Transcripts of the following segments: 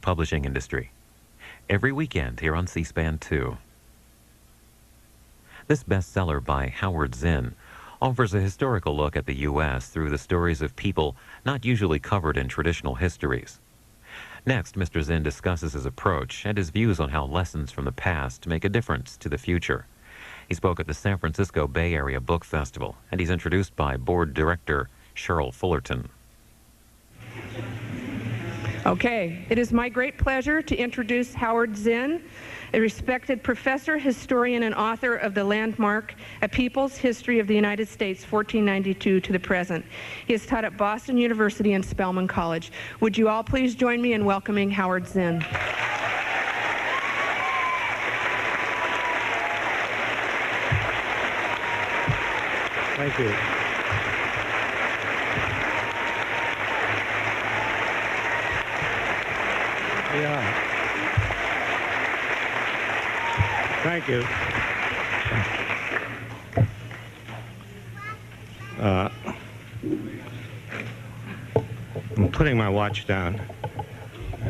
publishing industry. Every weekend here on C-SPAN 2. This bestseller by Howard Zinn offers a historical look at the U.S. through the stories of people not usually covered in traditional histories. Next, Mr. Zinn discusses his approach and his views on how lessons from the past make a difference to the future. He spoke at the San Francisco Bay Area Book Festival, and he's introduced by board director Cheryl Fullerton. Okay, it is my great pleasure to introduce Howard Zinn, a respected professor, historian, and author of the landmark A People's History of the United States, 1492 to the present. He has taught at Boston University and Spelman College. Would you all please join me in welcoming Howard Zinn? Thank you. Yeah. Thank you. I'm putting my watch down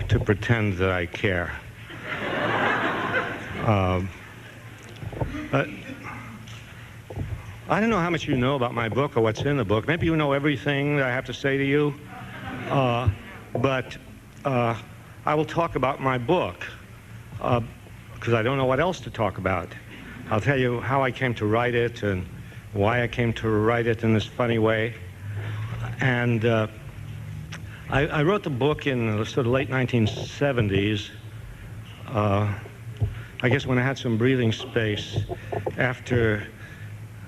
to pretend that I care. I don't know how much you know about my book or what's in the book. Maybe you know everything that I have to say to you, but I will talk about my book because I don't know what else to talk about. I'll tell you how I came to write it and why I came to write it in this funny way. And I wrote the book in the sort of late 1970s, I guess when I had some breathing space after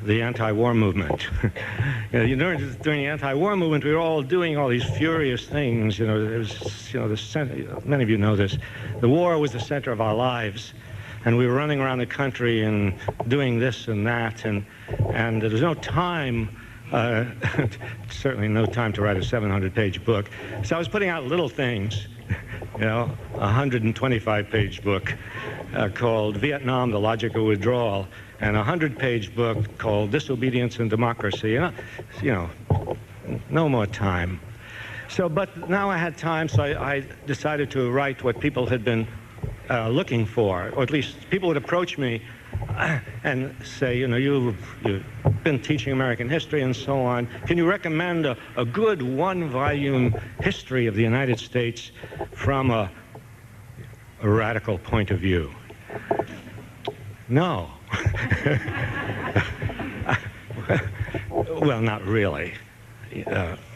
the anti-war movement. During the anti-war movement, we were all doing all these furious things. Many of you know this. The war was the center of our lives, and we were running around the country and doing this and that, and there was no time, certainly no time to write a 700-page book. So I was putting out little things, a 125-page book called Vietnam, The Logic of Withdrawal, and a 100-page book called Disobedience and Democracy. No more time. But now I had time, so I decided to write what people had been looking for, or at least people would approach me and say, you've been teaching American history and so on. Can you recommend a good one-volume history of the United States from a radical point of view? No. Well, not really.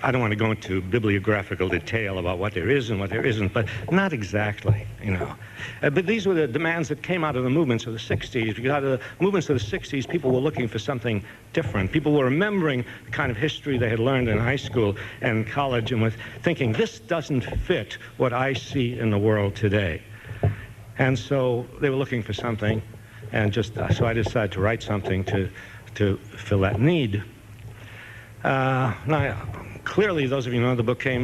I don't want to go into bibliographical detail about what there is and what there isn't, but not exactly, But these were the demands that came out of the movements of the 60s. Because out of the movements of the 60s, people were looking for something different. People were remembering the kind of history they had learned in high school and college and was thinking, this doesn't fit what I see in the world today. And so they were looking for something. And so I decided to write something to fill that need. Now, clearly, those of you who know the book I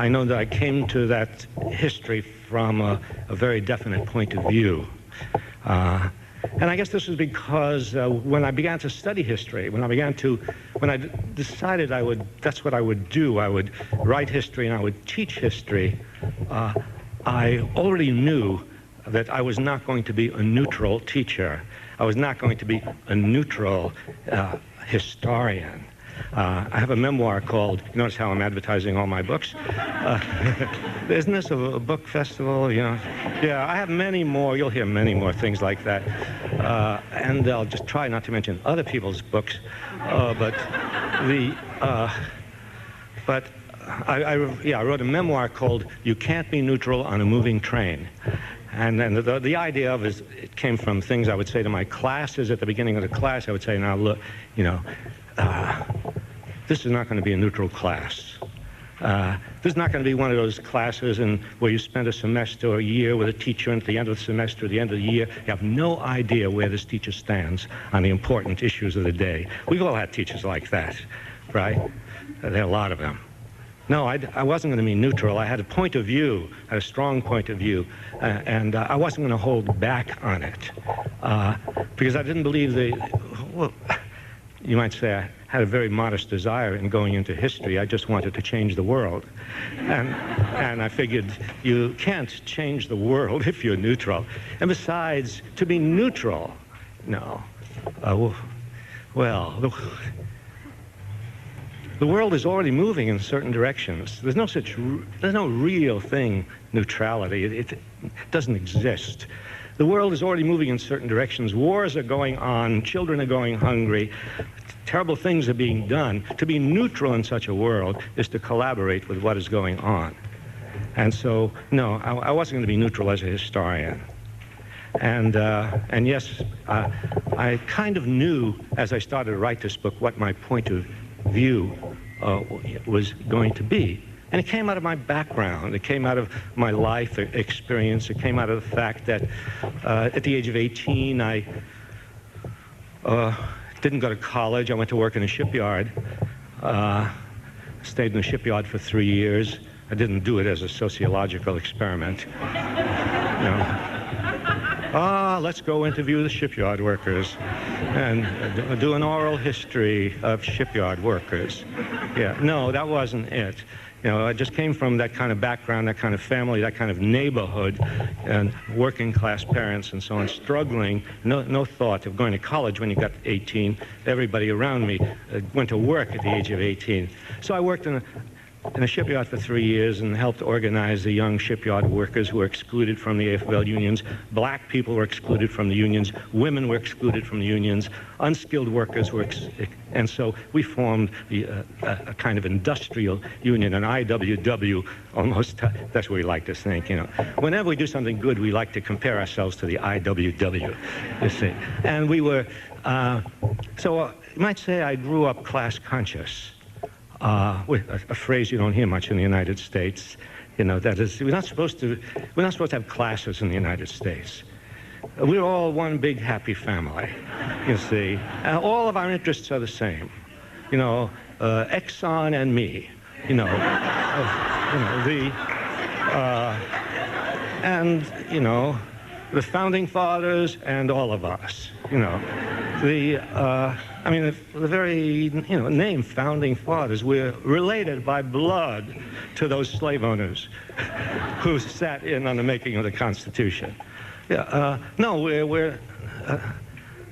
know that I came to that history from a very definite point of view. And I guess this was because when I began to study history, when I decided that's what I would do, I would write history and I would teach history, I already knew that I was not going to be a neutral teacher. I was not going to be a neutral historian. I have a memoir called, you notice how I'm advertising all my books? Isn't this a book festival? Yeah, I have many more. You'll hear many more things like that. And I'll just try not to mention other people's books. But I wrote a memoir called You Can't Be Neutral on a Moving Train. And then the idea of it came from things I would say to my classes at the beginning of the class. I would say, now look, this is not going to be a neutral class. This is not going to be one of those classes where you spend a semester or a year with a teacher, and at the end of the semester, at the end of the year, you have no idea where this teacher stands on the important issues of the day. We've all had teachers like that, right? There are a lot of them. No, I wasn't going to be neutral. I had a point of view, I had a strong point of view, and I wasn't going to hold back on it because I didn't believe you might say I had a very modest desire in going into history. I just wanted to change the world. And I figured you can't change the world if you're neutral. And besides, to be neutral, no. Well, the world is already moving in certain directions. There's no real thing, neutrality. It doesn't exist. The world is already moving in certain directions. Wars are going on. Children are going hungry. Terrible things are being done. To be neutral in such a world is to collaborate with what is going on. And so, no, I wasn't going to be neutral as a historian. And yes, I kind of knew as I started to write this book what my point of view was going to be. And it came out of my background. It came out of my life experience. It came out of the fact that at the age of 18, I didn't go to college. I went to work in a shipyard. Stayed in the shipyard for 3 years. I didn't do it as a sociological experiment. Let's go interview the shipyard workers and do an oral history of shipyard workers. Yeah, no, that wasn't it. I just came from that kind of background, that kind of family, that kind of neighborhood, and working class parents and so on, struggling, no thought of going to college when you got 18. Everybody around me went to work at the age of 18. So I worked in a shipyard for 3 years and helped organize the young shipyard workers who were excluded from the AFL unions. Black people were excluded from the unions. Women were excluded from the unions. Unskilled workers were and so we formed a kind of industrial union, an IWW, almost. That's what we like to think, Whenever we do something good, we like to compare ourselves to the IWW, you see. And we were, you might say I grew up class conscious. With a phrase you don't hear much in the United States, that is, we're not supposed to have classes in the United States. We're all one big happy family, you see. All of our interests are the same, Exxon and me, the founding fathers and all of us, the very, name Founding Fathers, we're related by blood to those slave owners who sat in on the making of the Constitution. Yeah, no, we're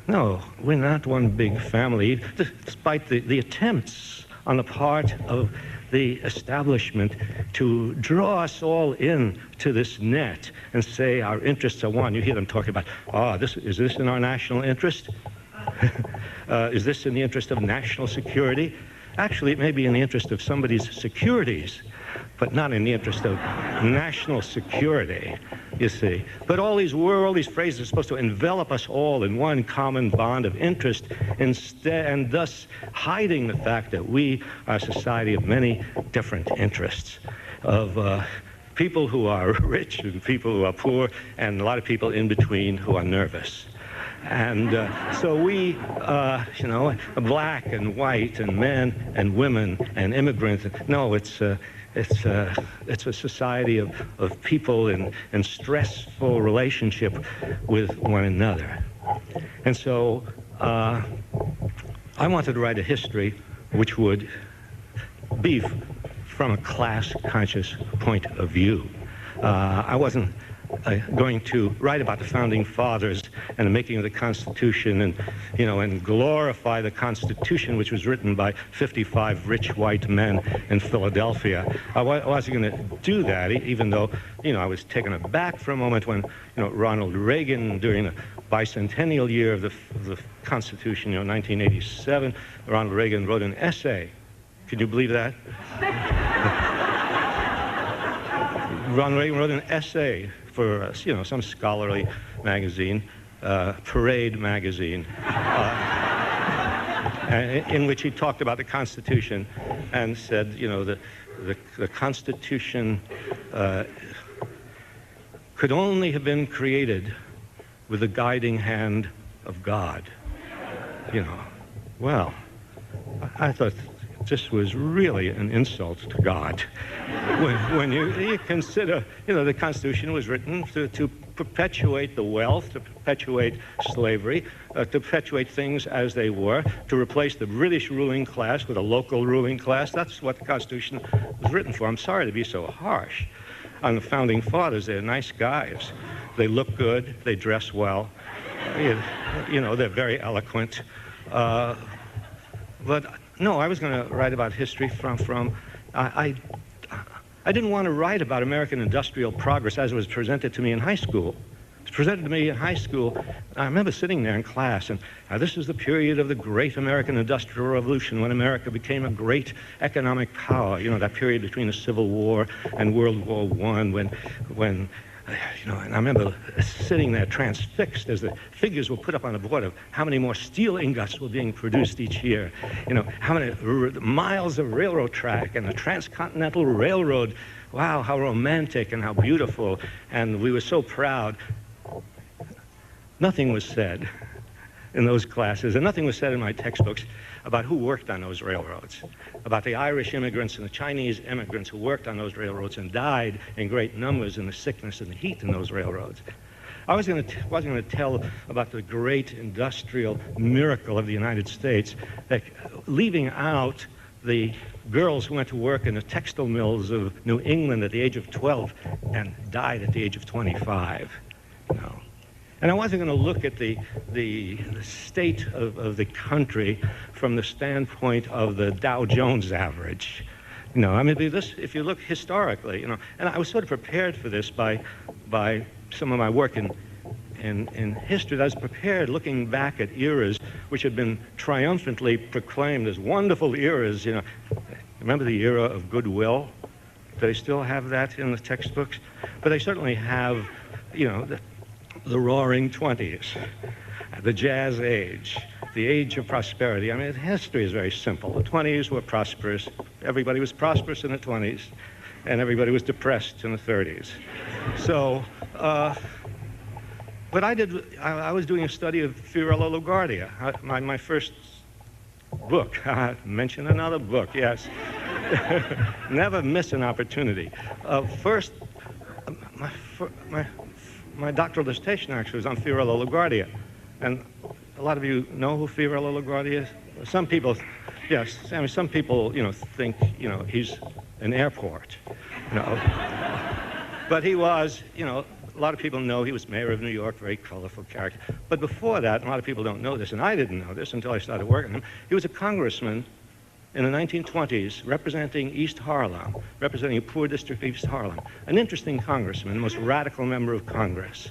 not one big family, despite the attempts on the part of the establishment to draw us all in to this net and say our interests are one. You hear them talking about, is this in our national interest? Is this in the interest of national security? Actually, it may be in the interest of somebody's securities, but not in the interest of national security, you see. But all these phrases are supposed to envelop us all in one common bond of interest, and thus hiding the fact that we are a society of many different interests, of people who are rich and people who are poor, and a lot of people in between who are nervous. And so we, black and white and men and women and immigrants, no, it's a society of people in stressful relationship with one another. And so I wanted to write a history which would be from a class-conscious point of view. I wasn't going to write about the Founding Fathers and the making of the Constitution and glorify the Constitution, which was written by 55 rich white men in Philadelphia. I wasn't going to do that, even though, I was taken aback for a moment when, Ronald Reagan, during the bicentennial year of the Constitution, 1987, Ronald Reagan wrote an essay. Can you believe that? Ronald Reagan wrote an essay for some scholarly magazine, Parade magazine, in which he talked about the Constitution and said, the Constitution could only have been created with the guiding hand of God. Well, I thought this was really an insult to God. When you consider, the Constitution was written to perpetuate the wealth, to perpetuate slavery, to perpetuate things as they were, to replace the British ruling class with a local ruling class. That's what the Constitution was written for. I'm sorry to be so harsh on the Founding Fathers. They're nice guys. They look good. They dress well. You know, they're very eloquent. But no, I was going to write about history I didn't want to write about American industrial progress as it was presented to me in high school. It was presented to me in high school. I remember sitting there in class, and this is the period of the great American Industrial Revolution, when America became a great economic power. You know, that period between the Civil War and World War I, when you know, and I remember sitting there transfixed as the figures were put up on the board of how many more steel ingots were being produced each year. You know, how many miles of railroad track and the transcontinental railroad. Wow, how romantic and how beautiful. And we were so proud. Nothing was said in those classes, and nothing was said in my textbooks about who worked on those railroads, about the Irish immigrants and the Chinese immigrants who worked on those railroads and died in great numbers in the sickness and the heat in those railroads. I wasn't going to tell about the great industrial miracle of the United States, that leaving out the girls who went to work in the textile mills of New England at the age of 12 and died at the age of 25. You know. And I wasn't going to look at the state of the country from the standpoint of the Dow Jones average. You know, I mean, if you look historically, you know, and I was sort of prepared for this by some of my work in history. I was prepared looking back at eras which had been triumphantly proclaimed as wonderful eras. You know, remember the era of goodwill? Do they still have that in the textbooks? But they certainly have, you know, the Roaring Twenties, the Jazz Age, the Age of Prosperity. I mean, history is very simple. The 20s were prosperous. Everybody was prosperous in the 20s, and everybody was depressed in the 30s. So, but I was doing a study of Fiorello LaGuardia, my first book. Mention another book, yes. Never miss an opportunity. First, my doctoral dissertation actually was on Fiorello LaGuardia. And a lot of you know who Fiorello LaGuardia is? Some people, yes, I mean, some people, you know, think, you know, he's an airport, you know. But he was, you know, a lot of people know he was mayor of New York, very colorful character. But before that, a lot of people don't know this, and I didn't know this until I started working with him, he was a congressman in the 1920s, representing East Harlem, representing a poor district of East Harlem. An interesting congressman, the most radical member of Congress.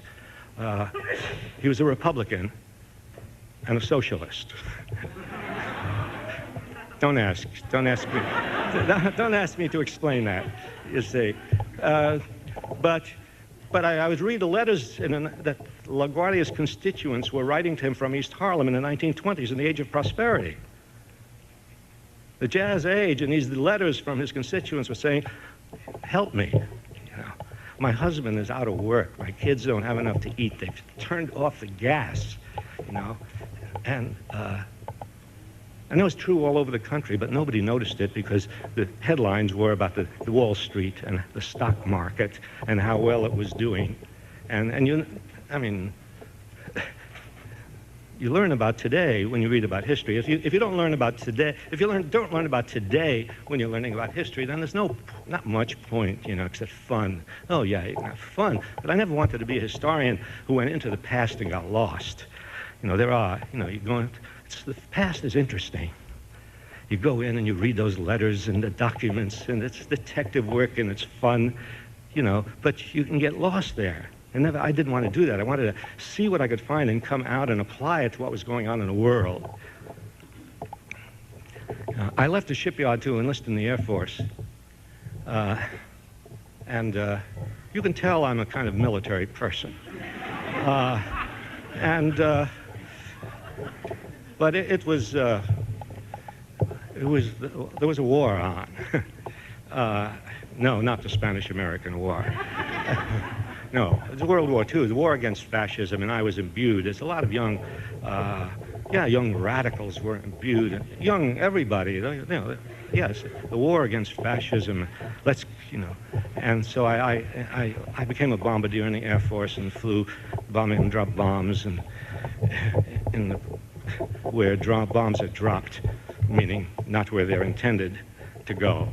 He was a Republican and a socialist. Don't ask me to explain that, you see. But I was reading the letters that LaGuardia's constituents were writing to him from East Harlem in the 1920s in the Age of Prosperity. The Jazz Age, and these letters from his constituents were saying, help me. You know, my husband is out of work. My kids don't have enough to eat. They've turned off the gas, you know. And it was true all over the country, but nobody noticed it because the headlines were about the Wall Street and the stock market and how well it was doing. And you, I mean, you learn about today when you read about history. If you don't learn about today, if you don't learn about today when you're learning about history, then there's not much point, you know, except fun. Oh yeah, not fun. But I never wanted to be a historian who went into the past and got lost. You know, the past is interesting. You go in and you read those letters and the documents, and it's detective work and it's fun, you know, but you can get lost there. And I didn't want to do that. I wanted to see what I could find and come out and apply it to what was going on in the world. I left the shipyard to enlist in the Air Force. And you can tell I'm a kind of military person. But there was a war on. No, not the Spanish-American War. No, it was World War II, the war against fascism, and I was imbued. There's a lot of young radicals were imbued. Young everybody, you know, yes, the war against fascism. Let's, you know, and so I became a bombardier in the Air Force and flew bombing and dropped bombs and where bombs are dropped, meaning not where they're intended to go.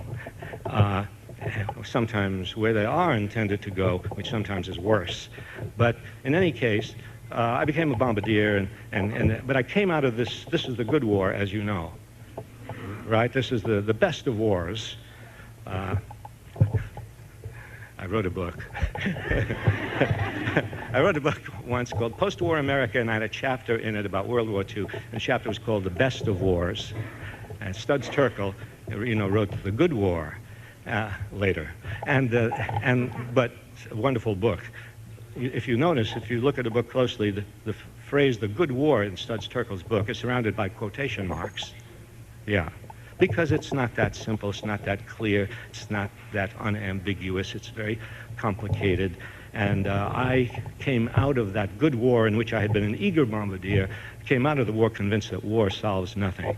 Sometimes where they are intended to go, which sometimes is worse. But in any case, I became a bombardier, but I came out of this. This is the good war, as you know, right? This is the best of wars. I wrote a book. I wrote a book once called Post-War America, and I had a chapter in it about World War II. And the chapter was called The Best of Wars. And Studs Terkel, you know, wrote The Good War later. But a wonderful book. If you notice, if you look at the book closely, the phrase "the good war" in Studs Terkel's book is surrounded by quotation marks. Yeah, because it's not that simple, it's not that clear, it's not that unambiguous, it's very complicated. And I came out of that good war in which I had been an eager bombardier, came out of the war convinced that war solves nothing.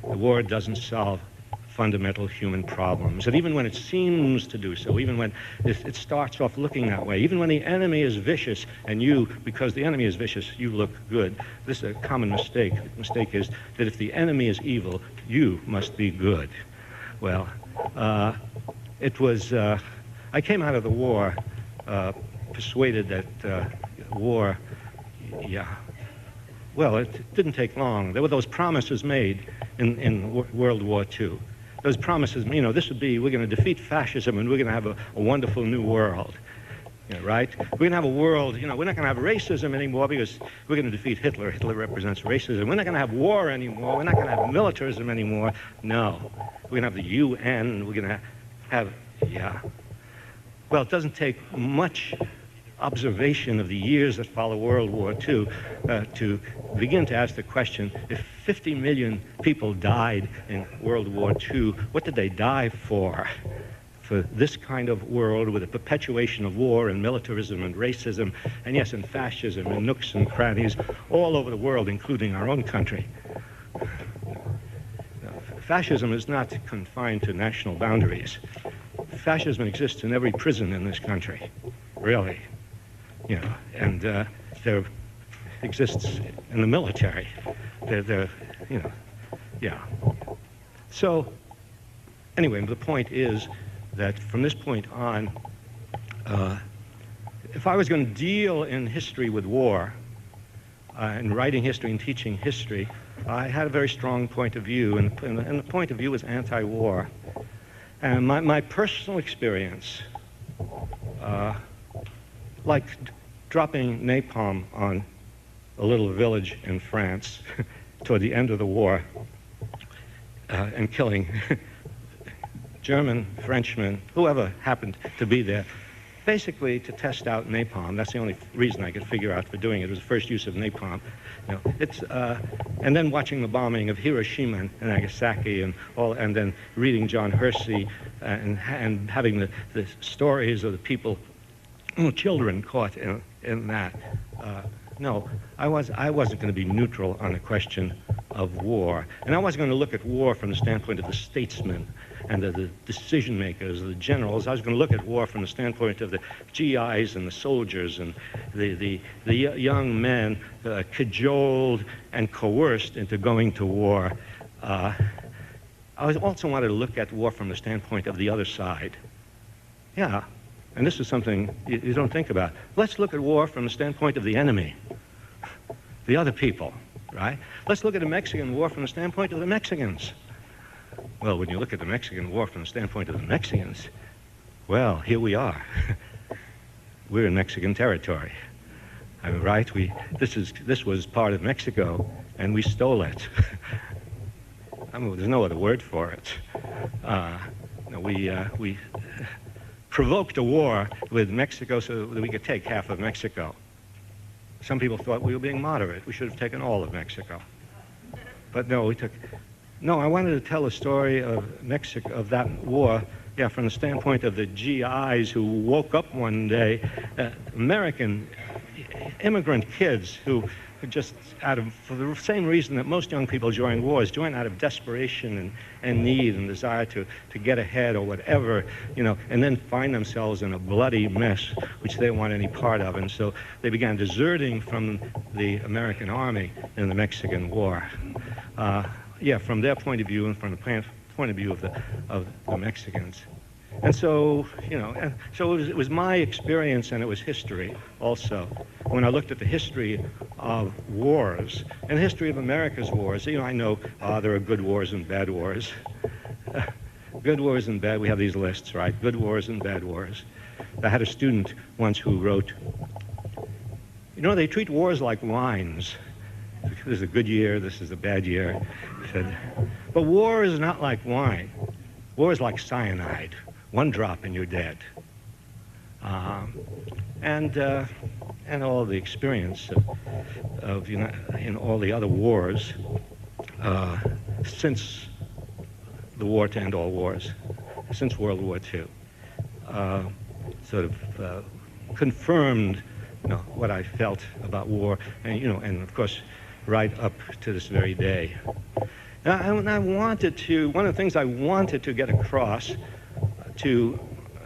The war doesn't solve fundamental human problems. And even when it seems to do so, even when it starts off looking that way, even when the enemy is vicious and you, because the enemy is vicious, you look good. This is a common mistake. The mistake is that if the enemy is evil, you must be good. Well, I came out of the war persuaded that war, yeah, well, it didn't take long. There were those promises made in World War II. Those promises, you know, this would be, we're going to defeat fascism and we're going to have a wonderful new world, you know, right? We're going to have a world, you know, we're not going to have racism anymore because we're going to defeat Hitler. Hitler represents racism. We're not going to have war anymore. We're not going to have militarism anymore. No. We're going to have the UN. We're going to have, yeah. Well, it doesn't take much observation of the years that follow World War II to begin to ask the question, if 50 million people died in World War II, what did they die for? For this kind of world with a perpetuation of war and militarism and racism, and yes, and fascism and nooks and crannies all over the world, including our own country. Fascism is not confined to national boundaries. Fascism exists in every prison in this country, really. You know, and there exists in the military. There, you know, yeah. So, anyway, the point is that from this point on, if I was going to deal in history with war, and writing history and teaching history, I had a very strong point of view, and the point of view was anti-war. And my personal experience, like dropping napalm on a little village in France toward the end of the war and killing German, Frenchmen, whoever happened to be there, basically to test out napalm. That's the only reason I could figure out for doing it. It was the first use of napalm. You know, and then watching the bombing of Hiroshima and Nagasaki and then reading John Hersey and having the stories of the people, children caught in that. No, I wasn't going to be neutral on the question of war. And I wasn't going to look at war from the standpoint of the statesmen and the decision makers, the generals. I was going to look at war from the standpoint of the GIs and the soldiers and the young men cajoled and coerced into going to war. I also wanted to look at war from the standpoint of the other side. Yeah, and this is something you don't think about. Let's look at war from the standpoint of the enemy, the other people, right? Let's look at the Mexican war from the standpoint of the Mexicans. Well, when you look at the Mexican war from the standpoint of the Mexicans, well, here we are. We're in Mexican territory. I mean, right? This was part of Mexico, and we stole it. I mean, there's no other word for it. We provoked a war with Mexico so that we could take half of Mexico. Some people thought we were being moderate. We should have taken all of Mexico. But no, we took... No, I wanted to tell a story of Mexico, of that war, yeah, from the standpoint of the GIs who woke up one day, American immigrant kids who just for the same reason that most young people join wars, join out of desperation and need and desire to get ahead or whatever, and then find themselves in a bloody mess which they don't want any part of. And so they began deserting from the American army in the Mexican War. From their point of view and from the point of view of the Mexicans. And so, it was my experience, and it was history also. When I looked at the history of wars, and the history of America's wars, I know there are good wars and bad wars. Good wars and bad, we have these lists, right? Good wars and bad wars. I had a student once who wrote, they treat wars like wines. This is a good year, this is a bad year. He said, but war is not like wine. War is like cyanide. One drop and you're dead. And all the experience of in all the other wars since the war to end all wars, since World War II, sort of confirmed what I felt about war, and of course right up to this very day. And I wanted to, one of the things I wanted to get across to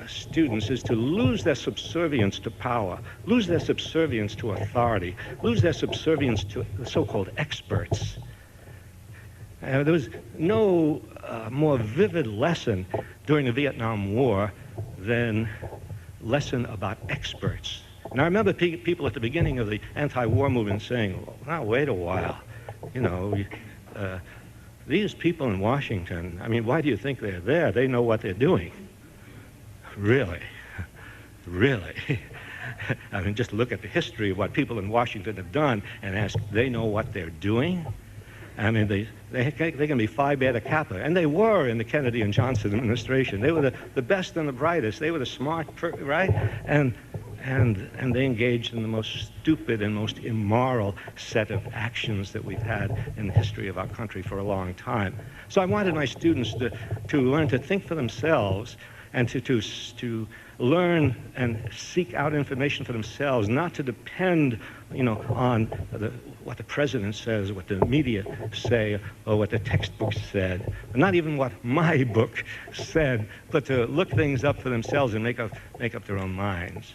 students is to lose their subservience to power, lose their subservience to authority, lose their subservience to the so-called experts. There was no more vivid lesson during the Vietnam War than lesson about experts. And I remember people at the beginning of the anti-war movement saying, well, now wait a while, these people in Washington, why do you think they're there? They know what they're doing. Really? Really? Just look at the history of what people in Washington have done and ask, they know what they're doing? They can be Phi Beta Kappa, and they were in the Kennedy and Johnson administration. They were the best and the brightest. They were the smart, right? And they engaged in the most stupid and most immoral set of actions that we've had in the history of our country for a long time. So I wanted my students to learn to think for themselves and to learn and seek out information for themselves, not to depend, on what the president says, what the media say, or what the textbooks said, not even what my book said, but to look things up for themselves and make up their own minds.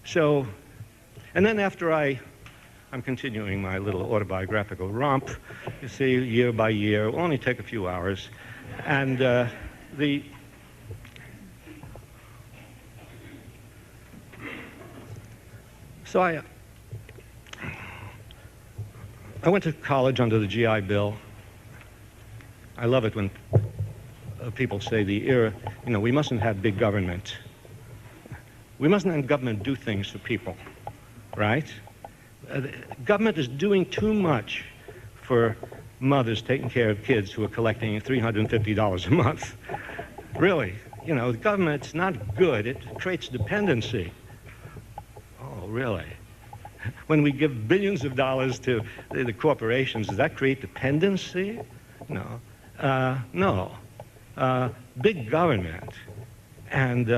So, and then after I'm continuing my little autobiographical romp, you see, year by year, it'll only take a few hours, and So I went to college under the GI Bill. I love it when people say we mustn't have big government. We mustn't have government do things for people, right? Government is doing too much for mothers taking care of kids who are collecting $350 a month. Really, the government's not good. It creates dependency. Oh, really? When we give billions of dollars to the corporations, does that create dependency? No. No. Big government. And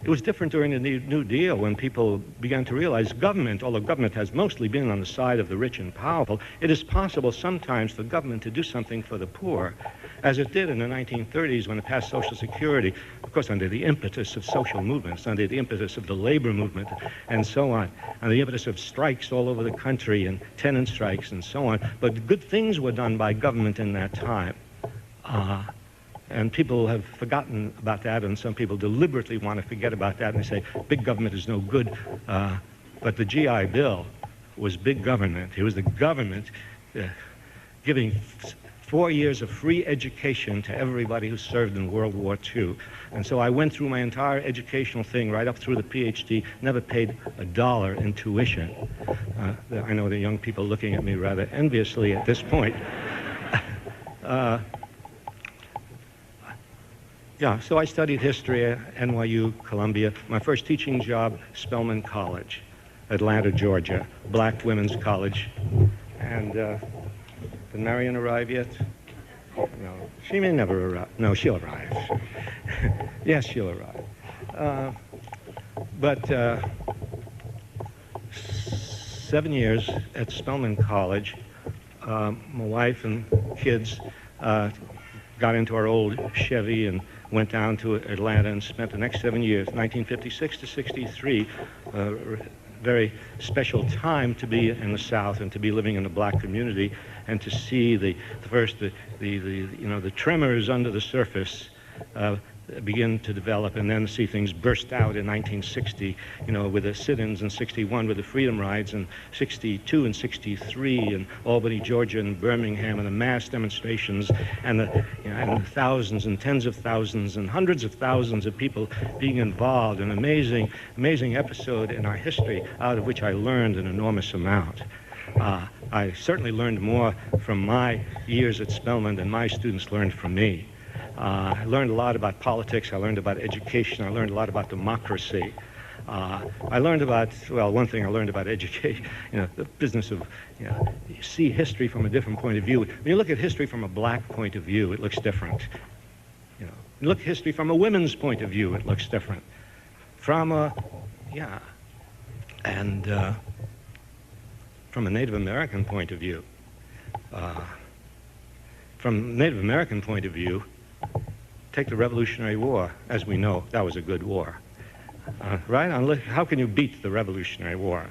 it was different during the New Deal when people began to realize government, although government has mostly been on the side of the rich and powerful, it is possible sometimes for government to do something for the poor, as it did in the 1930s when it passed Social Security, of course under the impetus of social movements, under the impetus of the labor movement, and so on, and the impetus of strikes all over the country and tenant strikes and so on. But good things were done by government in that time. And people have forgotten about that, and some people deliberately want to forget about that, and they say, big government is no good. But the GI Bill was big government. It was the government giving 4 years of free education to everybody who served in World War II. And so I went through my entire educational thing, right up through the PhD, never paid $1 in tuition. I know the young people looking at me rather enviously at this point. Yeah, so I studied history at NYU, Columbia. My first teaching job, Spelman College, Atlanta, Georgia, black women's college. And did Marion arrive yet? No, she may never arrive. No, she'll arrive. Yes, she'll arrive. 7 years at Spelman College. My wife and kids got into our old Chevy and went down to Atlanta and spent the next 7 years, 1956 to 63, very special time to be in the South and to be living in the black community and to see the tremors under the surface begin to develop, and then see things burst out in 1960, with the sit-ins in 61, with the freedom rides in 62 and 63 in Albany, Georgia, and Birmingham, and the mass demonstrations, and the thousands and tens of thousands and hundreds of thousands of people being involved. An amazing, amazing episode in our history, out of which I learned an enormous amount. I certainly learned more from my years at Spelman than my students learned from me. I learned a lot about politics. I learned about education. I learned a lot about democracy. I learned about, well, one thing I learned about education, the business of, you see history from a different point of view. When you look at history from a black point of view, it looks different. You look at history from a women's point of view, it looks different. From a Native American point of view. From Native American point of view, take the Revolutionary War. As we know, that was a good war. Right? How can you beat the Revolutionary War?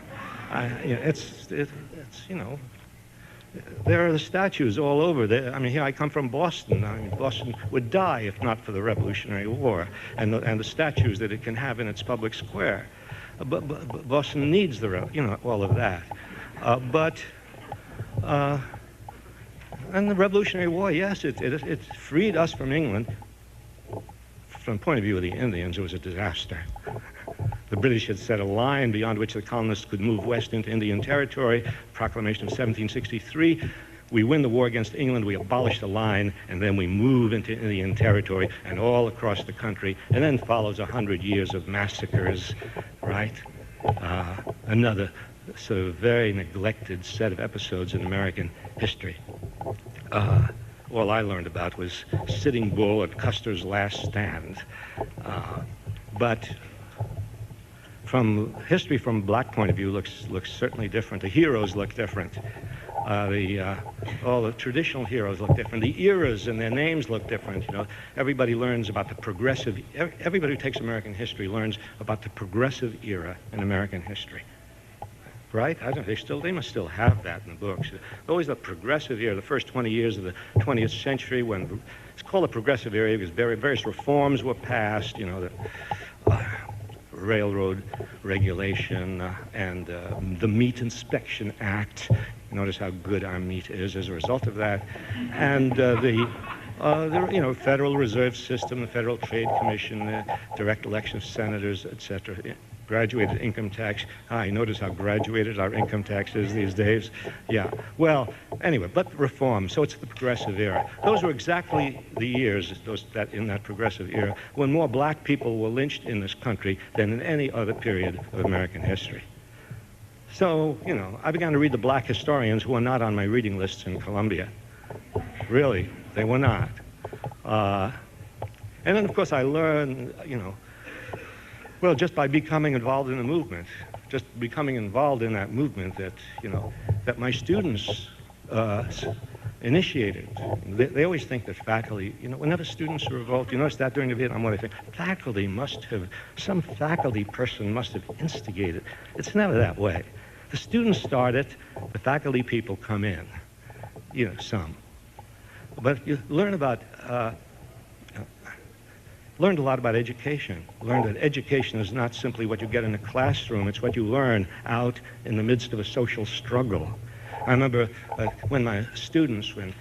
There are the statues all over. Here I come from Boston. Boston would die if not for the Revolutionary War and the statues that it can have in its public square. But Boston needs all of that. And the Revolutionary War, yes, it freed us from England. From the point of view of the Indians, it was a disaster. The British had set a line beyond which the colonists could move west into Indian territory. Proclamation of 1763. We win the war against England, we abolish the line, and then we move into Indian territory and all across the country. And then follows 100 years of massacres, right? Another sort of very neglected set of episodes in American history. All I learned about was Sitting Bull at Custer's Last Stand. But from history from a black point of view looks certainly different. The heroes look different. All the traditional heroes look different. The eras and their names look different. Everybody learns about the progressive. Everybody who takes American history learns about the progressive era in American history. Right? I don't know, they must still have that in the books. Always the progressive era, the first 20 years of the 20th century, when it's called a progressive era because various reforms were passed, the railroad regulation and the Meat Inspection Act. Notice how good our meat is as a result of that. And the Federal Reserve System, the Federal Trade Commission, the direct election of senators, etc. Graduated income tax. Notice how graduated our income tax is these days. Yeah. Well, anyway, but reform. So it's the progressive era. Those were exactly the years in that progressive era when more black people were lynched in this country than in any other period of American history. So, I began to read the black historians who were not on my reading lists in Columbia. Really, they were not. And then, of course, I learned, well, just by becoming involved in the movement, just becoming involved in that movement that my students initiated. They always think that faculty, whenever students are involved, you notice that during the Vietnam War, they think some faculty person must have instigated. It's never that way. The students start it, the faculty people come in, some. But you learned a lot about education. Learned that education is not simply what you get in a classroom, it's what you learn out in the midst of a social struggle. I remember when my students, when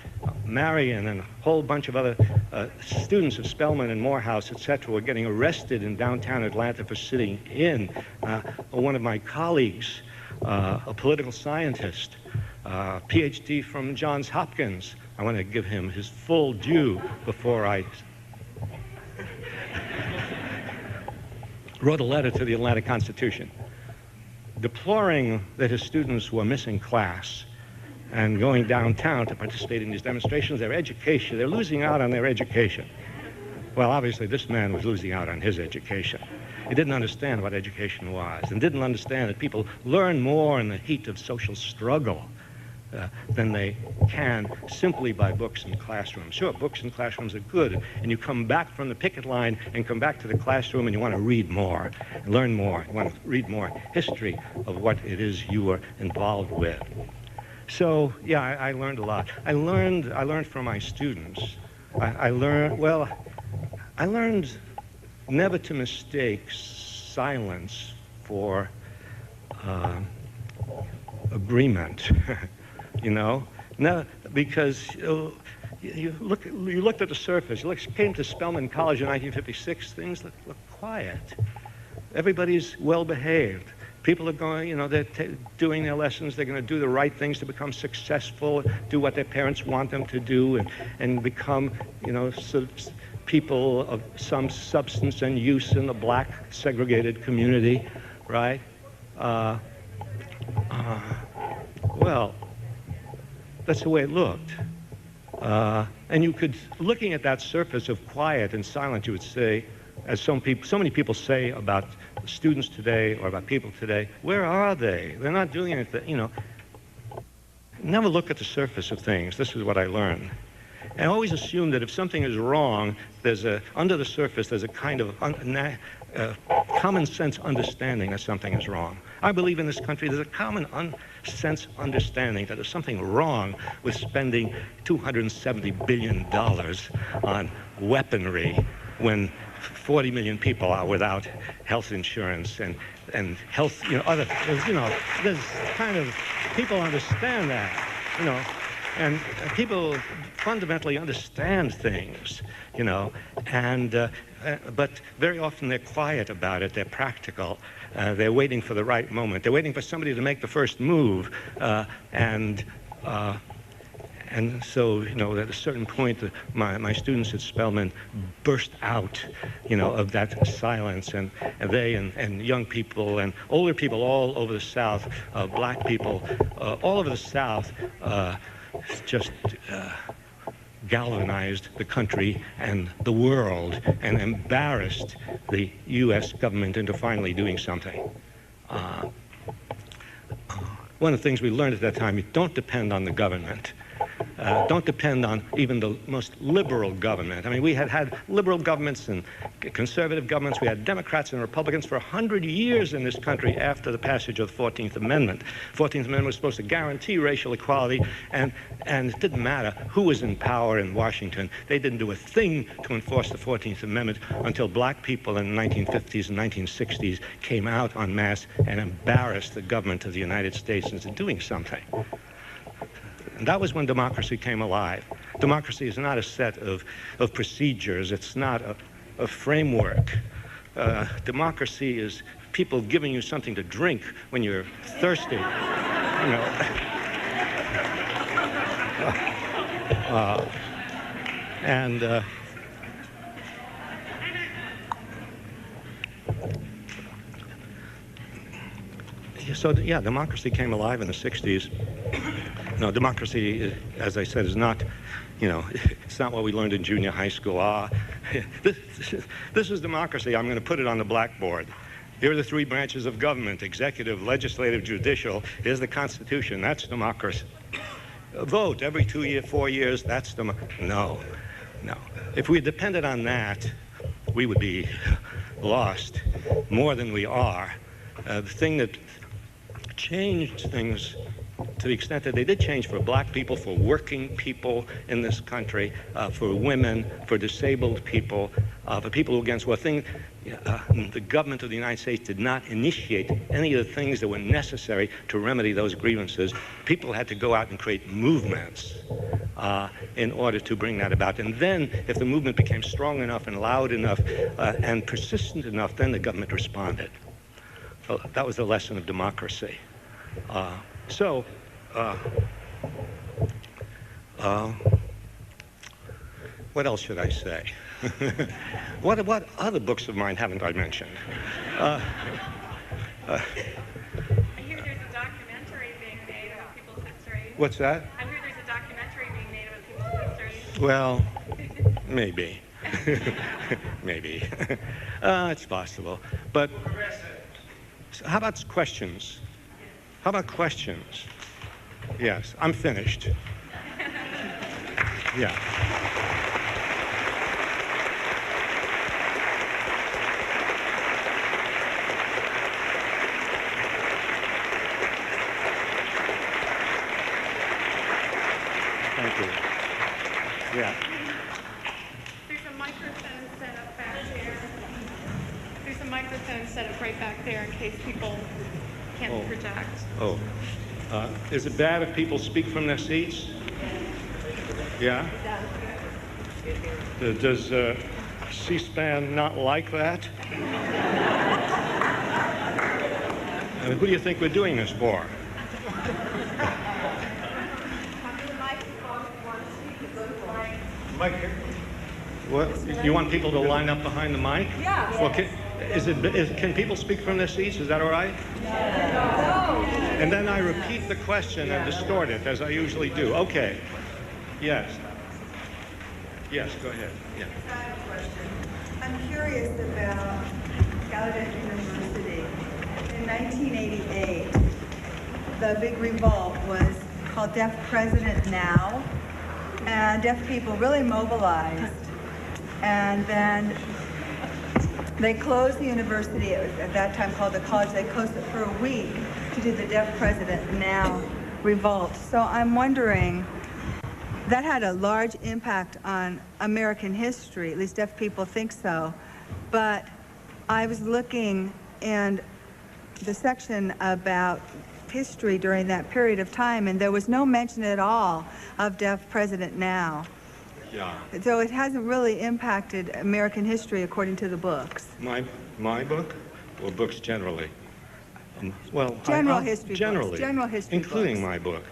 Marion and a whole bunch of other students of Spelman and Morehouse, etc., were getting arrested in downtown Atlanta for sitting in, one of my colleagues, a political scientist, PhD from Johns Hopkins, I want to give him his full due before I wrote a letter to the Atlanta Constitution deploring that his students were missing class and going downtown to participate in these demonstrations. Their education, they're losing out on their education. Well, obviously, this man was losing out on his education. He didn't understand what education was, and didn't understand that people learn more in the heat of social struggle than they can simply by books in classrooms. Sure, books in classrooms are good, and you come back from the picket line and come back to the classroom and you want to read more, learn more, you want to read more history of what it is you are involved with. So, yeah, I learned a lot. I learned from my students. I learned never to mistake silence for agreement. You know, no, because you looked at the surface. You came to Spelman College in 1956. Things look quiet. Everybody's well behaved. People are going, you know, they're doing their lessons. They're going to do the right things to become successful, do what their parents want them to do, and become, you know, people of some substance and use in the black segregated community, right? Well, that's the way it looked. And you could, looking at that surface of quiet and silence, you would say, as so many people say about students today or about people today, where are they? They're not doing anything, you know. Never look at the surface of things. This is what I learned. And always assume that if something is wrong, under the surface, there's a kind of common sense understanding that something is wrong. I believe in this country there's a common sense understanding that there's something wrong with spending $270 billion on weaponry when 40 million people are without health insurance and health, you know, there's kind of, people understand that, you know, and people fundamentally understand things, you know, and but very often they're quiet about it. They're practical. They're waiting for the right moment. They're waiting for somebody to make the first move, and so, you know, at a certain point, my students at Spelman burst out, you know, of that silence, and they and young people and older people all over the South, black people all over the South, just galvanized the country and the world and embarrassed the U.S. government into finally doing something. One of the things we learned at that time, you don't depend on the government. Don't depend on even the most liberal government. I mean, we had liberal governments and conservative governments. We had Democrats and Republicans for 100 years in this country after the passage of the 14th Amendment. The 14th Amendment was supposed to guarantee racial equality, and it didn't matter who was in power in Washington. They didn't do a thing to enforce the 14th Amendment until black people in the 1950s and 1960s came out en masse and embarrassed the government of the United States into doing something. And that was when democracy came alive. Democracy is not a set of procedures. It's not a framework. Democracy is people giving you something to drink when you're thirsty. You know. So, yeah, democracy came alive in the 60s. No, democracy, as I said, is not, you know, it's not what we learned in junior high school. This is democracy. I'm going to put it on the blackboard. Here are the three branches of government: executive, legislative, judicial. Here's the Constitution. That's democracy. A vote every 4 years. That's democracy. No. If we depended on that, we would be lost more than we are. The thing that changed things, to the extent that they did change for black people, for working people in this country, for women, for disabled people, for people against war. The government of the United States did not initiate any of the things that were necessary to remedy those grievances. People had to go out and create movements in order to bring that about. And then, if the movement became strong enough and loud enough and persistent enough, then the government responded. So that was the lesson of democracy. What else should I say? What other books of mine haven't I mentioned? I hear there's a documentary being made about people's history. What's that? I hear there's a documentary being made about people's history. Well, maybe. Maybe. It's possible. But how about questions? How about questions? Yes, I'm finished. Yeah. Thank you. Yeah. There's a microphone set up back there. There's a microphone set up right back there in case people can't project. Oh. Is it bad if people speak from their seats? Yeah? Does C-SPAN not like that? I mean, who do you think we're doing this for? Mike, what? You want people to line up behind the mic? Yeah. Well, can people speak from their seats? Is that all right? No. And then I repeat the question and distort it, as I usually do. Okay. Yes. Yes, go ahead. Yeah. I have a question. I'm curious about Gallaudet University. In 1988, the big revolt was called Deaf President Now, and deaf people really mobilized. And then they closed the university. It was at that time called the college. They closed it for a week to do the Deaf President Now revolt. So I'm wondering, that had a large impact on American history, at least deaf people think so. But I was looking in the section about history during that period of time, and there was no mention at all of Deaf President Now. Yeah. So it hasn't really impacted American history according to the books. My book, or books generally? Well, General history generally, books. General history including books. my book.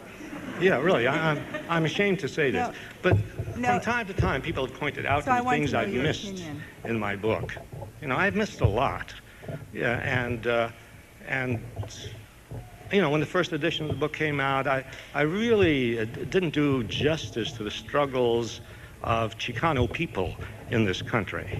Yeah, really. I'm ashamed to say this, No, but no. from time to time, people have pointed out So I to me want things to know I've your missed opinion. in my book. You know, I've missed a lot. Yeah, and you know, when the first edition of the book came out, I really didn't do justice to the struggles of Chicano people in this country.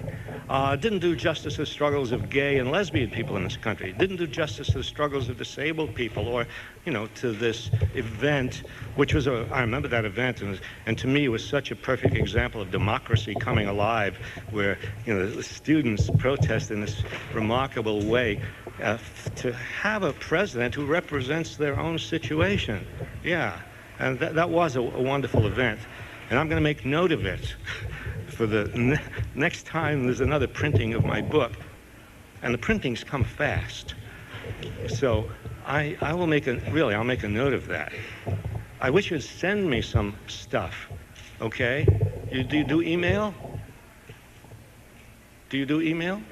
Didn't do justice to the struggles of gay and lesbian people in this country. Didn't do justice to the struggles of disabled people, or, you know, to this event, which was I remember that event, and to me it was such a perfect example of democracy coming alive, where, you know, the students protest in this remarkable way. To have a president who represents their own situation. Yeah, and that was a wonderful event. And I'm going to make note of it for the next time there's another printing of my book. And the printings come fast. So I will make I'll make a note of that. I wish you'd send me some stuff, okay? Do you do email? Do you do email?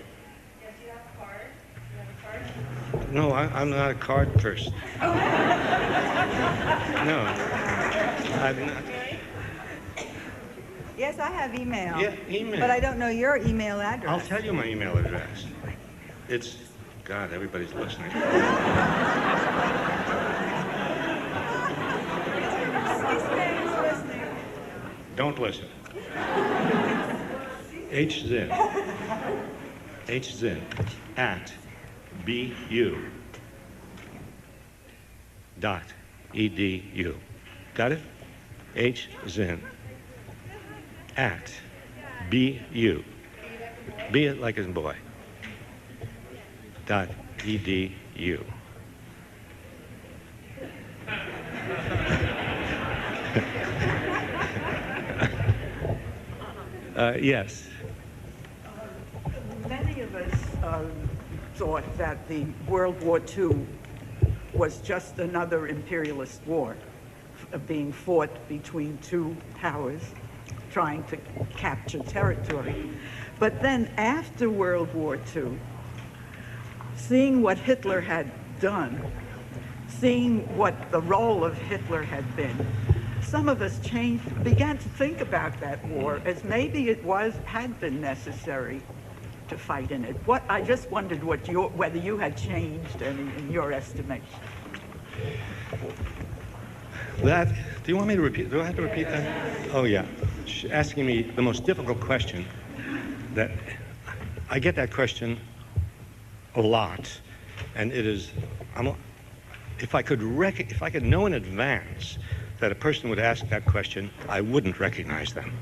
No, I'm not a card person. No, I'm not. Yes, I have email. Yeah, email. But I don't know your email address. I'll tell you my email address. It's, God, everybody's listening. Don't listen. Zinn. Zinn at bu.edu. Got it? Zinn at bu. Be it like in boy. .edu. Yes. Many of us thought that the World War II was just another imperialist war being fought between two powers trying to capture territory. But then after World War II, seeing what Hitler had done, seeing what the role of Hitler had been, some of us began to think about that war as maybe it had been necessary to fight in it. I just wondered whether you had changed any in your estimation. Do you want me to repeat? Do I have to repeat that? Oh, yeah. She's asking me the most difficult question that I get that question a lot, and it is, if I could know in advance that a person would ask that question, I wouldn't recognize them.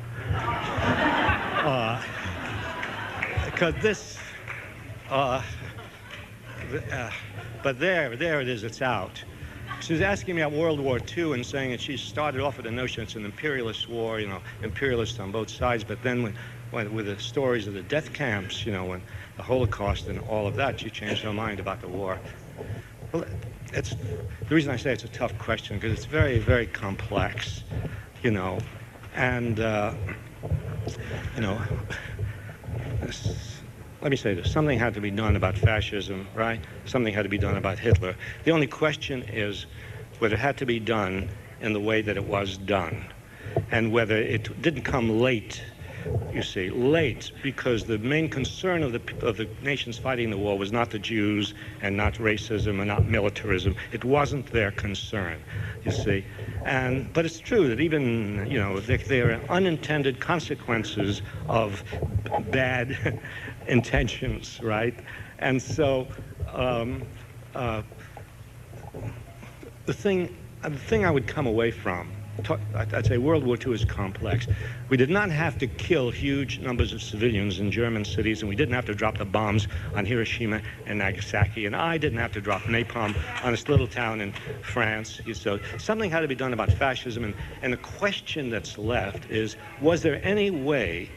Because this, but there it is, it's out. She was asking me about World War II and saying that she started off with the notion it's an imperialist war, imperialists on both sides, but then with the stories of the death camps, when the Holocaust and all of that, she changed her mind about the war. Well, the reason I say it's a tough question, because it's very, very complex, and, let me say this, something had to be done about fascism, right? Something had to be done about Hitler. The only question is whether it had to be done in the way that it was done, and whether it didn't come late, late, because the main concern of the nations fighting the war was not the Jews and not racism and not militarism. It wasn't their concern, but it's true that even, there are unintended consequences of bad intentions, right? And so the thing I would come away from, I'd say World War II is complex. We did not have to kill huge numbers of civilians in German cities, and we didn't have to drop the bombs on Hiroshima and Nagasaki, and I didn't have to drop napalm on this little town in France. So something had to be done about fascism, and the question that's left is, was there any way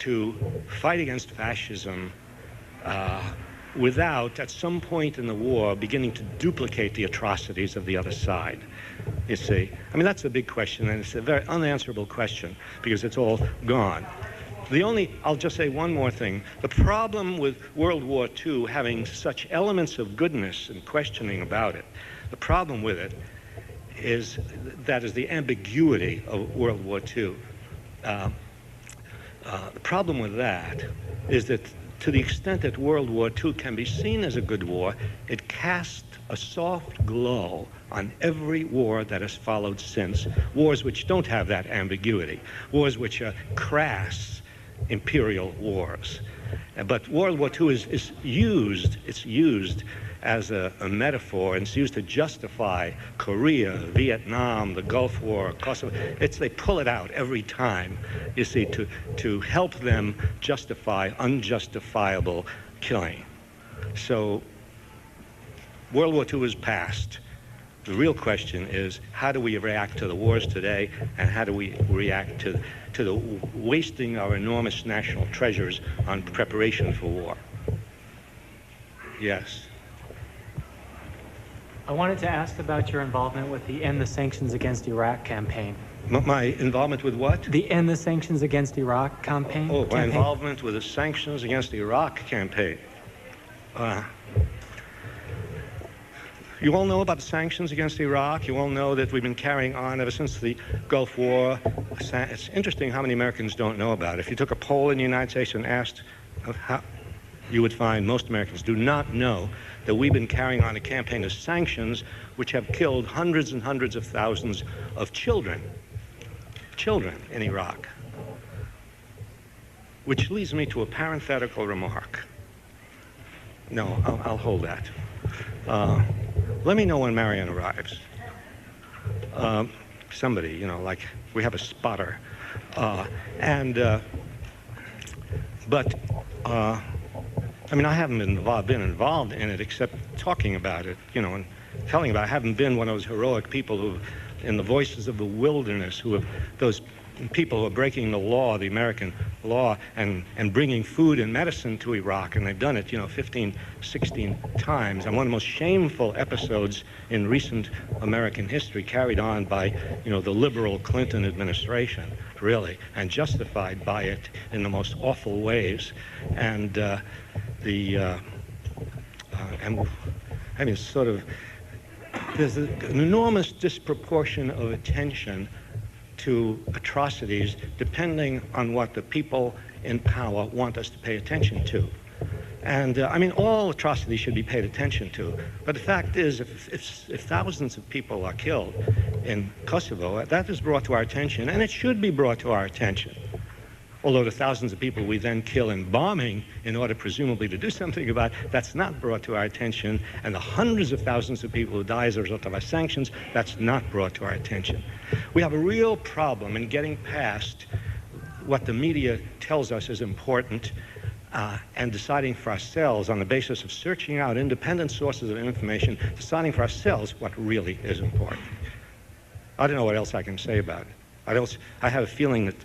to fight against fascism without, at some point in the war, beginning to duplicate the atrocities of the other side? That's a big question, and it's a very unanswerable question, because it's all gone. I'll just say one more thing. The problem with World War II having such elements of goodness and questioning about it, the problem with it is the ambiguity of World War II. The problem with that is that to the extent that World War II can be seen as a good war, it casts a soft glow on every war that has followed since, wars which don't have that ambiguity, wars which are crass imperial wars. But World War II is used as a metaphor, and it's used to justify Korea, Vietnam, the Gulf War, Kosovo. They pull it out every time, to help them justify unjustifiable killing. So World War II is past. The real question is, how do we react to the wars today, and how do we react to the wasting our enormous national treasures on preparation for war? Yes. I wanted to ask about your involvement with the End the Sanctions Against Iraq campaign. My involvement with what? The End the Sanctions Against Iraq campaign. Oh, my involvement with the Sanctions Against the Iraq campaign. You all know about the sanctions against Iraq. You all know that we've been carrying on ever since the Gulf War. It's interesting how many Americans don't know about it. If you took a poll in the United States and asked you would find most Americans do not know that we've been carrying on a campaign of sanctions which have killed hundreds and hundreds of thousands of children in Iraq. Which leads me to a parenthetical remark. No, I'll hold that. Let me know when Marion arrives. Somebody, like we have a spotter. I haven't been involved in it except talking about it, and telling about it. I haven't been one of those heroic people who, in the voices of the wilderness, those people who are breaking the law, the American law, and bringing food and medicine to Iraq, and they've done it, 15, 16 times. And one of the most shameful episodes in recent American history, carried on by, the liberal Clinton administration, really, and justified by it in the most awful ways. And there's an enormous disproportion of attention to atrocities depending on what the people in power want us to pay attention to. And all atrocities should be paid attention to. But the fact is, if thousands of people are killed in Kosovo, that is brought to our attention, and it should be brought to our attention. although the thousands of people we then kill in bombing in order presumably to do something about it, that's not brought to our attention. And the hundreds of thousands of people who die as a result of our sanctions, that's not brought to our attention. We have a real problem in getting past what the media tells us is important and deciding for ourselves on the basis of searching out independent sources of information, deciding for ourselves what really is important. I don't know what else I can say about it. I have a feeling that,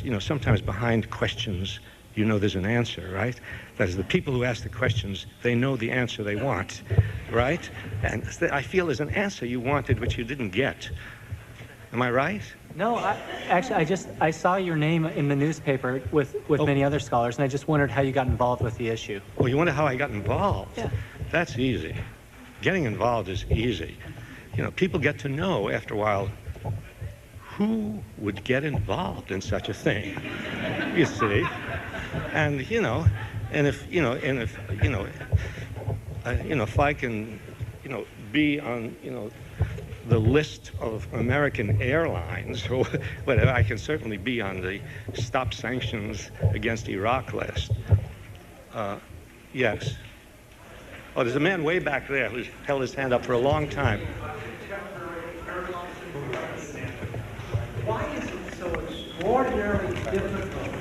you know, sometimes behind questions, you know there's an answer, right? That is, the people who ask the questions, they know the answer they want, right? And I feel there's an answer you wanted which you didn't get. Am I right? No, I saw your name in the newspaper with many other scholars, and I just wondered how you got involved with the issue. Well, you wonder how I got involved? Yeah. That's easy. Getting involved is easy. You know, people get to know after a while who would get involved in such a thing, you see? And, you know, if I can, you know, be on, you know, the list of American airlines or whatever, I can certainly be on the Stop Sanctions Against Iraq list. Yes. Oh, there's a man way back there who's held his hand up for a long time. Why is it so extraordinarily difficult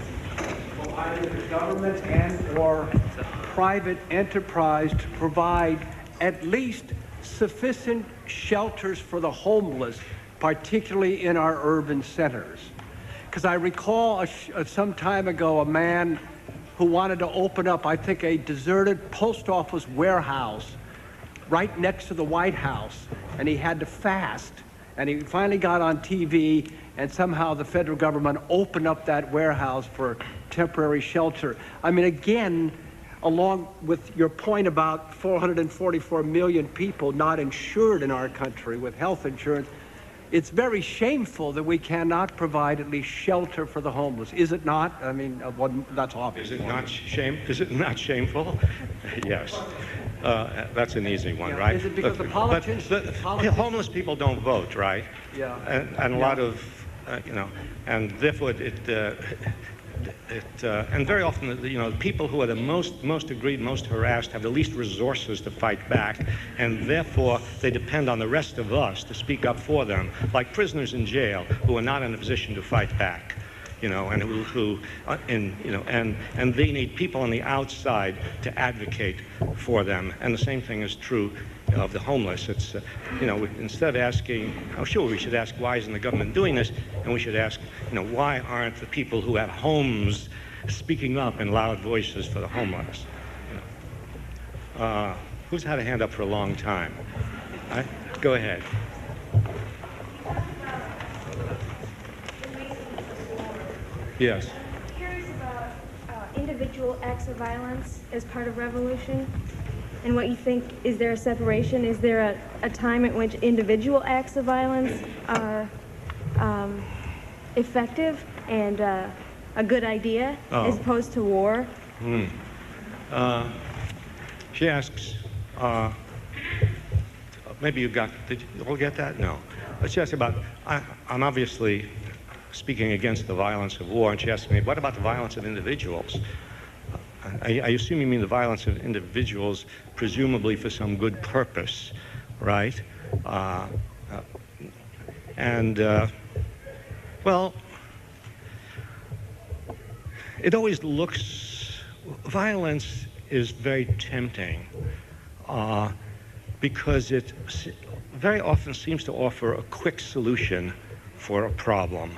for either the government and or private enterprise to provide at least sufficient shelters for the homeless, particularly in our urban centers? Because I recall some time ago a man who wanted to open up, I think, a deserted post office warehouse right next to the White House, and he had to fast. And he finally got on TV, and somehow the federal government opened up that warehouse for temporary shelter. I mean, again, along with your point about 444 million people not insured in our country with health insurance, it's very shameful that we cannot provide at least shelter for the homeless. Is it not? I mean, well, that's obvious. Is it not shameful? Yes. That's an easy one, Yeah. right? Is it because the politicians... Homeless people don't vote, right? Yeah. And a lot of, you know, and therefore and very often, you know, the people who are the most aggrieved, most harassed, have the least resources to fight back, and therefore they depend on the rest of us to speak up for them, like prisoners in jail who are not in a position to fight back, you know, and and they need people on the outside to advocate for them. And the same thing is true of the homeless. It's, you know, instead of asking, oh, sure, we should ask, why isn't the government doing this? And we should ask, you know, why aren't the people who have homes speaking up in loud voices for the homeless? You know. Who's had a hand up for a long time? Go ahead. Yes. I'm curious about individual acts of violence as part of revolution, and what you think, is there a separation? Is there a time at which individual acts of violence are effective and a good idea as opposed to war? She asks, maybe you got, did you all get that? No. She asks about, I'm obviously speaking against the violence of war, and she asked me, what about the violence of individuals? I assume you mean the violence of individuals, presumably for some good purpose, right? Well, it always looks, violence is very tempting because it very often seems to offer a quick solution for a problem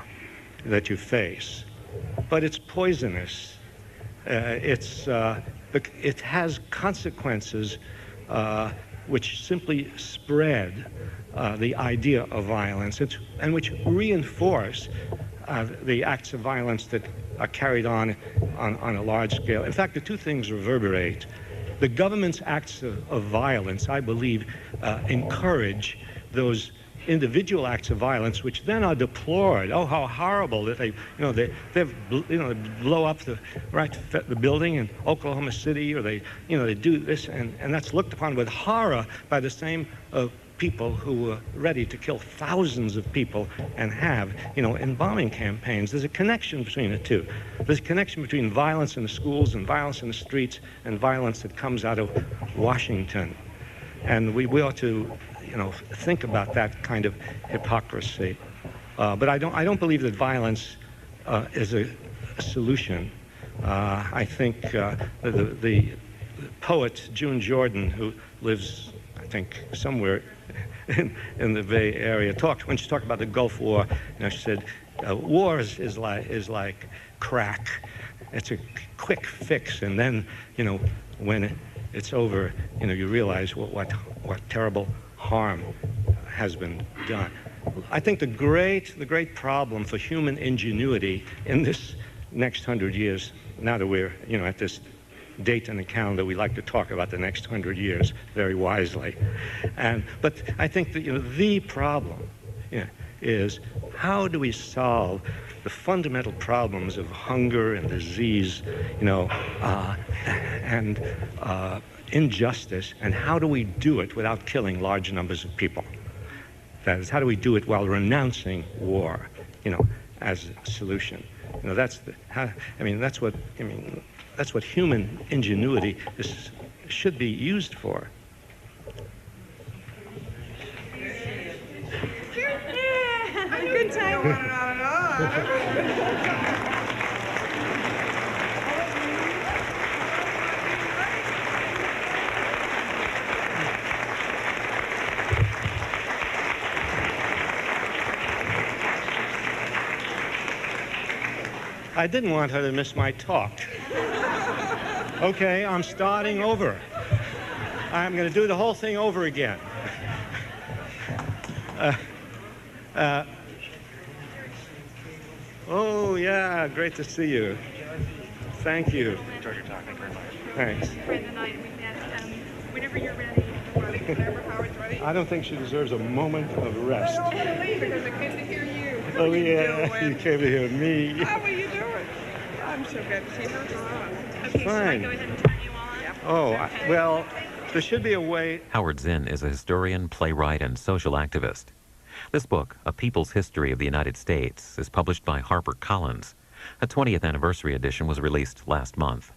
that you face. But it's poisonous. It has consequences which simply spread the idea of violence and which reinforce the acts of violence that are carried on a large scale. In fact, the two things reverberate. The government's acts of violence, I believe, encourage those individual acts of violence, which then are deplored. Oh, how horrible that they blow up the building in Oklahoma City, or they do this, and that's looked upon with horror by the same people who were ready to kill thousands of people and have, in bombing campaigns. There's a connection between the two. There's a connection between violence in the schools and violence in the streets and violence that comes out of Washington. And we ought to, think about that kind of hypocrisy. But I don't believe that violence is a solution. I think the poet June Jordan, who lives, I think, somewhere in the Bay Area, when she talked about the Gulf War, she said, war is like crack. It's a quick fix, and then, when it's over, you realize what terrible harm has been done. I think the great problem for human ingenuity in this next 100 years, now that we're, at this date in the calendar, we like to talk about the next 100 years very wisely. But I think that, the problem is how do we solve the fundamental problems of hunger and disease, and injustice, and how do we do it without killing large numbers of people? That is, how do we do it while renouncing war, as a solution? That's what human ingenuity should be used for. A good time. I didn't want her to miss my talk. Okay, I'm starting over. I'm going to do the whole thing over again. Oh, yeah, great to see you. Thank you. Enjoy your talk. Thank you very much. Thanks. For the night, whenever you're ready, whenever Howard's ready. I don't think she deserves a moment of rest. Well, because I came to hear you. Oh, yeah, you came to hear me. How are you doing? I'm so good to see her. Okay, Fine. should I go ahead and turn you on? Yep. Oh, well, there should be a way. Howard Zinn is a historian, playwright, and social activist. This book, A People's History of the United States, is published by HarperCollins. A 20th anniversary edition was released last month.